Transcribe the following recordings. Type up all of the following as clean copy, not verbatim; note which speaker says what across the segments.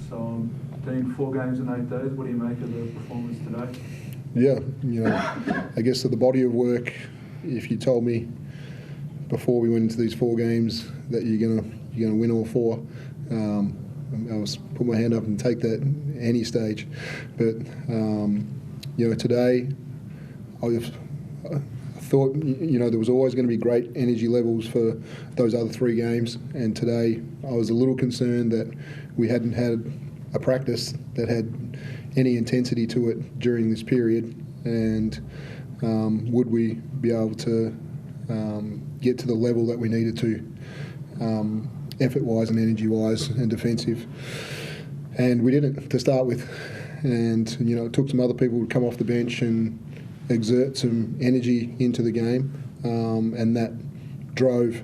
Speaker 1: So, been 4 games in 8 days. What do you make of the performance today?
Speaker 2: Yeah, I guess the body of work. If you told me before we went into these 4 games that you're gonna win all 4, I was put my hand up and take that any stage. But today I thought there was always going to be great energy levels for those other 3 games, and today I was a little concerned that we hadn't had a practice that had any intensity to it during this period, and would we be able to get to the level that we needed to, effort-wise and energy-wise and defensive. And we didn't to start with, and it took some other people to come off the bench and exert some energy into the game, and that drove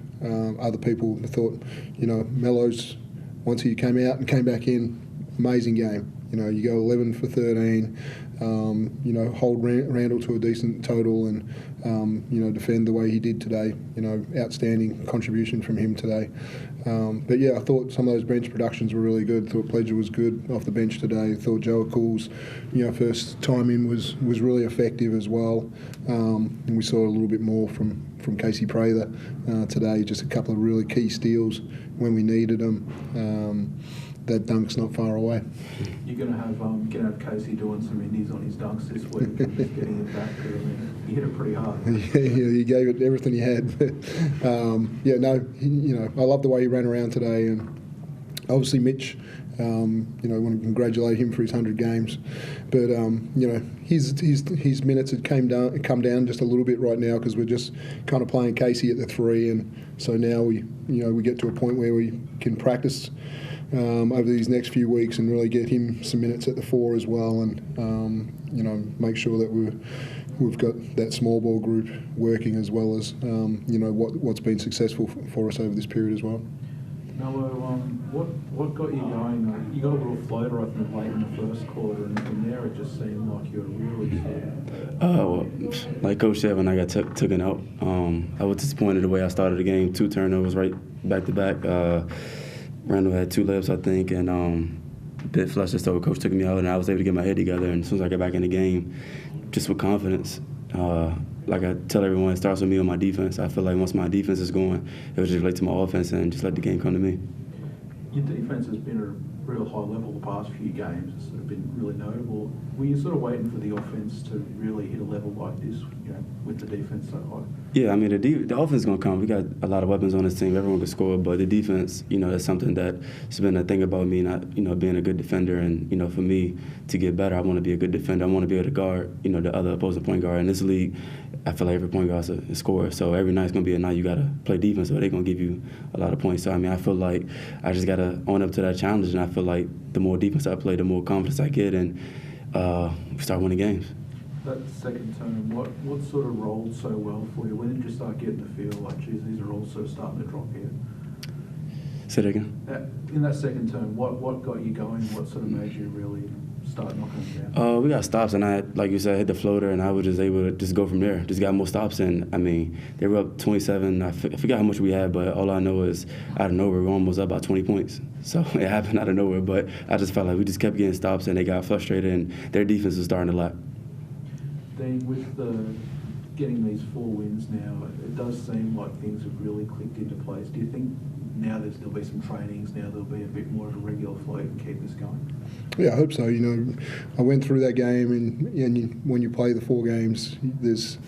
Speaker 2: other people. I thought, Melo's, once he came out and came back in, amazing game. You go 11 for 13, hold Randall to a decent total, and defend the way he did today. Outstanding contribution from him today. But yeah, I thought some of those bench productions were really good. Thought Pledger was good off the bench today. Thought Joe Cool's, first time in was really effective as well. And we saw a little bit more from Casey Prather today. Just a couple of really key steals when we needed them. That dunk's not far away.
Speaker 1: You're going to have Casey doing some indies on his dunks this week, and just getting it back. I mean, he hit it pretty hard.
Speaker 2: Yeah, he gave it everything he had. I love the way he ran around today, and obviously Mitch. I want to congratulate him for his 100 games, but his minutes had come down just a little bit right now because we're just kind of playing Casey at the 3, and so now we get to a point where we can practice over these next few weeks and really get him some minutes at the 4 as well, and make sure that we've got that small ball group working as well as what's been successful for us over this period as well.
Speaker 1: Melo, what got you going? You got a little floater, I think, late in the first quarter, and from there it just seemed like you were really slow.
Speaker 3: Like Coach said, when I got taken out, I was disappointed the way I started the game. 2 turnovers right back to back. Randall had 2 layups, I think, and bit flushed, so Coach took me out, and I was able to get my head together. And as soon as I got back in the game, just with confidence, like I tell everyone, it starts with me on my defense. I feel like once my defense is going, it will just relate to my offense and just let the game come to me.
Speaker 1: Your defense has been at a real high level the past few games. It's sort of been really notable. Were you sort of waiting for the offense to really hit a level like this, with the defense so high? Yeah, I mean,
Speaker 3: the offense is going to come. We got a lot of weapons on this team. Everyone can score, but the defense, that's something that's been a thing about me, not, being a good defender. And, for me to get better, I want to be a good defender. I want to be able to guard, the other opposing point guard. In this league, I feel like every point guard's a scorer. So every night's going to be a night you got to play defense, or they're going to give you a lot of points. So, I feel like I just got to own up to that challenge, and I feel like the more defense I play, the more confidence I get, and we start winning games.
Speaker 1: That second term, what sort of rolled so well for you? When did you start getting the feel like, geez, these are all sort of starting to drop here?
Speaker 3: Say that again?
Speaker 1: In that second term, what got you going? What sort of made you really start knocking them down?
Speaker 3: We got stops, and I, like you said, hit the floater, and I was just able to just go from there. Just got more stops, and they were up 27. I forgot how much we had, but all I know is out of nowhere, we were almost up by 20 points. So it happened out of nowhere, but I just felt like we just kept getting stops, and they got frustrated, and their defense was starting to lack.
Speaker 1: Dean, with getting these 4 wins now, it does seem like things have really clicked into place. Do you think now there'll be some trainings, now there'll be a bit more of a regular flow and keep this going?
Speaker 2: Yeah, I hope so. I went through that game, and when you play the 4 games, there's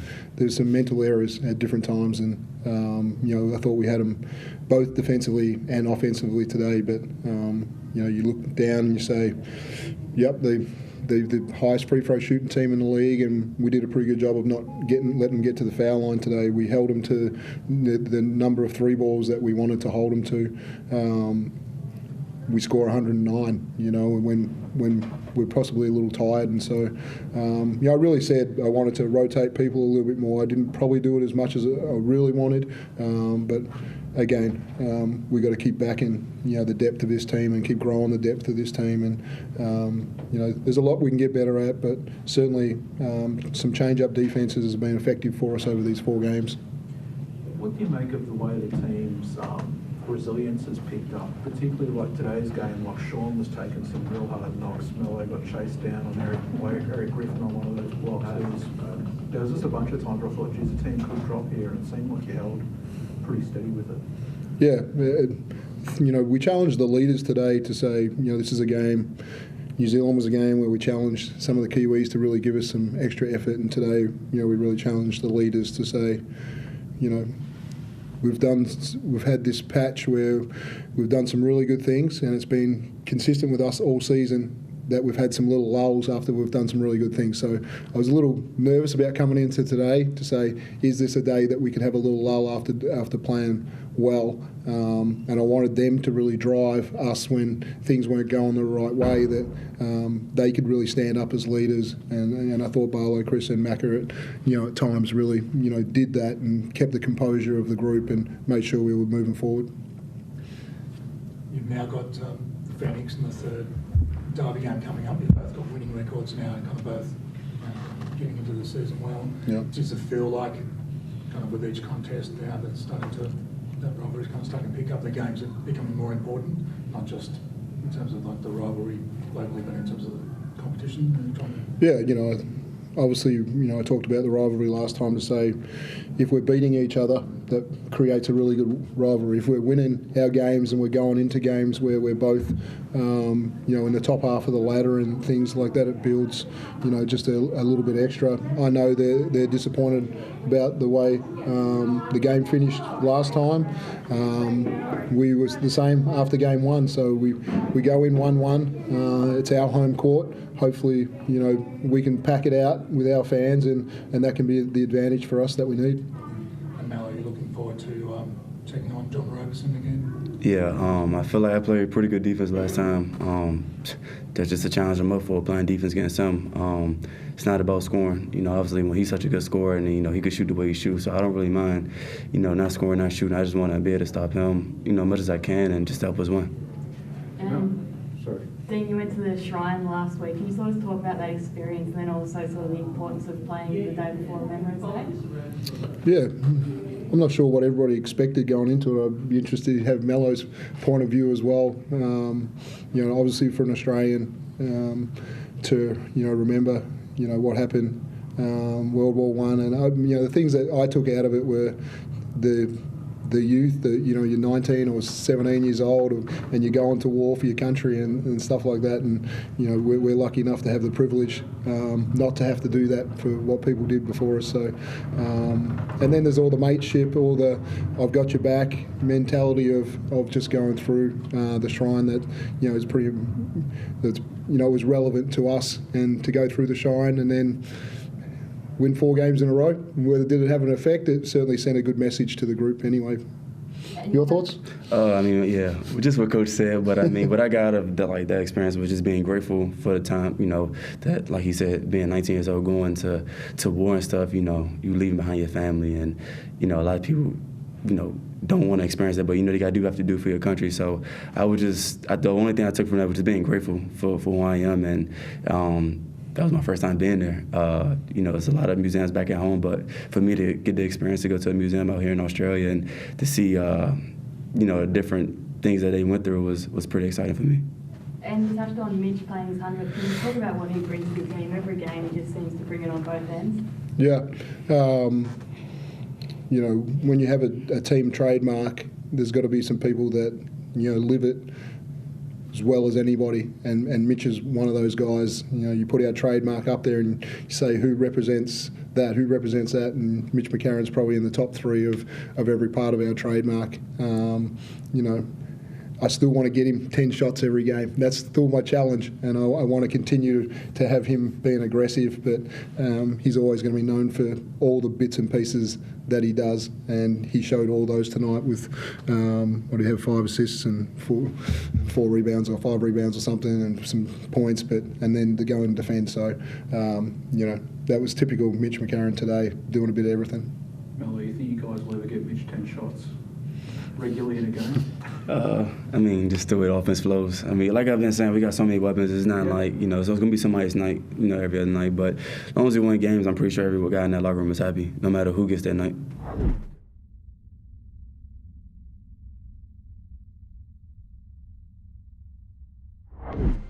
Speaker 2: some mental errors at different times, and I thought we had them both defensively and offensively today. But you look down and you say, yep, the highest free throw shooting team in the league, and we did a pretty good job of not letting them get to the foul line today. We held them to the number of 3 balls that we wanted to hold them to. We score 109, when we're possibly a little tired, and so I really said I wanted to rotate people a little bit more. I didn't probably do it as much as I really wanted, but again, we've got to keep backing the depth of this team and keep growing the depth of this team, and there's a lot we can get better at, but certainly some change-up defenses has been effective for us over these 4 games.
Speaker 1: What do you make of the way the team's resilience has picked up, particularly like today's game, like Sean was taking some real hard knocks. Melo got chased down on Eric Griffin on one of those blocks. There was just a bunch of times where I thought, geez, the team could drop here, and it seemed like you held pretty steady with it.
Speaker 2: Yeah, we challenged the leaders today to say, this is a game. New Zealand was a game where we challenged some of the Kiwis to really give us some extra effort, and today, we really challenged the leaders to say, we've had this patch where we've done some really good things, and it's been consistent with us all season that we've had some little lulls after we've done some really good things. So I was a little nervous about coming into today to say, is this a day that we could have a little lull after playing well? And I wanted them to really drive us when things weren't going the right way, that they could really stand up as leaders. And I thought Barlow, Chris and Macca at times really, did that and kept the composure of the group and made sure we were moving forward.
Speaker 4: You've now got the Phoenix in the third derby game coming up. You've both got winning records now, and kind of both getting into the season well.
Speaker 2: Yeah.
Speaker 4: Does it feel like, kind of with each contest now, that rivalry's kind of starting to pick up, the games are becoming more important, not just in terms of like the rivalry locally, but in terms of the competition?
Speaker 2: Yeah, obviously, I talked about the rivalry last time to say, if we're beating each other, that creates a really good rivalry. If we're winning our games and we're going into games where we're both, in the top half of the ladder and things like that, it builds, just a little bit extra. I know they're disappointed about the way the game finished last time. We was the same after game one, so we go in 1-1. It's our home court. Hopefully, we can pack it out with our fans, and that can be the advantage for us that we need.
Speaker 4: And Mel, are you looking forward to taking on John Roberson again?
Speaker 3: Yeah, I feel like I played pretty good defense last time. That's just a challenge I'm up for, playing defense against him. It's not about scoring. Obviously when he's such a good scorer and, he can shoot the way he shoots, so I don't really mind, not scoring, not shooting. I just want to be able to stop him, as much as I can and just help us win.
Speaker 1: Sorry.
Speaker 5: Dean, you went to the Shrine last week. Can you sort of talk about that experience and then also sort of the importance of playing the day before Remembrance Day?
Speaker 2: Yeah. I'm not sure what everybody expected going into it. I'd be interested to have Melo's point of view as well. Obviously for an Australian to, remember, what happened World War One, and the things that I took out of it were the youth, you're 19 or 17 years old, and you're going to war for your country and stuff like that. And we're lucky enough to have the privilege not to have to do that for what people did before us. So, and then there's all the mateship, all the I've got your back mentality of just going through the Shrine that is pretty, that's was relevant to us, and to go through the Shrine and then win 4 games in a row. Whether did it have an effect, it certainly sent a good message to the group anyway. Your thoughts?
Speaker 3: Yeah, just what Coach said, but what I got out of that experience was just being grateful for the time, that, like he said, being 19 years old, going to war and stuff, you leaving behind your family, and, a lot of people, don't want to experience that, but they got to do what you have to do for your country. So the only thing I took from that was just being grateful for who I am, and that was my first time being there. There's a lot of museums back at home, but for me to get the experience to go to a museum out here in Australia and to see, different things that they went through was pretty exciting for me.
Speaker 5: And you touched on Mitch playing his 100th. Can you talk about what he brings to the team? Every game he just seems to bring it on both ends.
Speaker 2: Yeah. When you have a team trademark, there's got to be some people that, live it as well as anybody, and Mitch is one of those guys. You put our trademark up there and you say who represents that, and Mitch McCarron's probably in the top 3 of every part of our trademark. I still want to get him 10 shots every game. That's still my challenge, and I want to continue to have him being aggressive, but he's always going to be known for all the bits and pieces that he does, and he showed all those tonight with, 5 assists and 4 rebounds or 5 rebounds or something, and some points, and then to go and defend. So, that was typical Mitch McCarron today, doing a bit of everything.
Speaker 1: Melo, you think you guys will ever get Mitch 10 shots regularly in a game?
Speaker 3: Just the way the offense flows. Like I've been saying, we got so many weapons. It's not so it's going to be somebody's night, every other night. But as long as we win games, I'm pretty sure every guy in that locker room is happy, no matter who gets that night.
Speaker 2: Melbourne.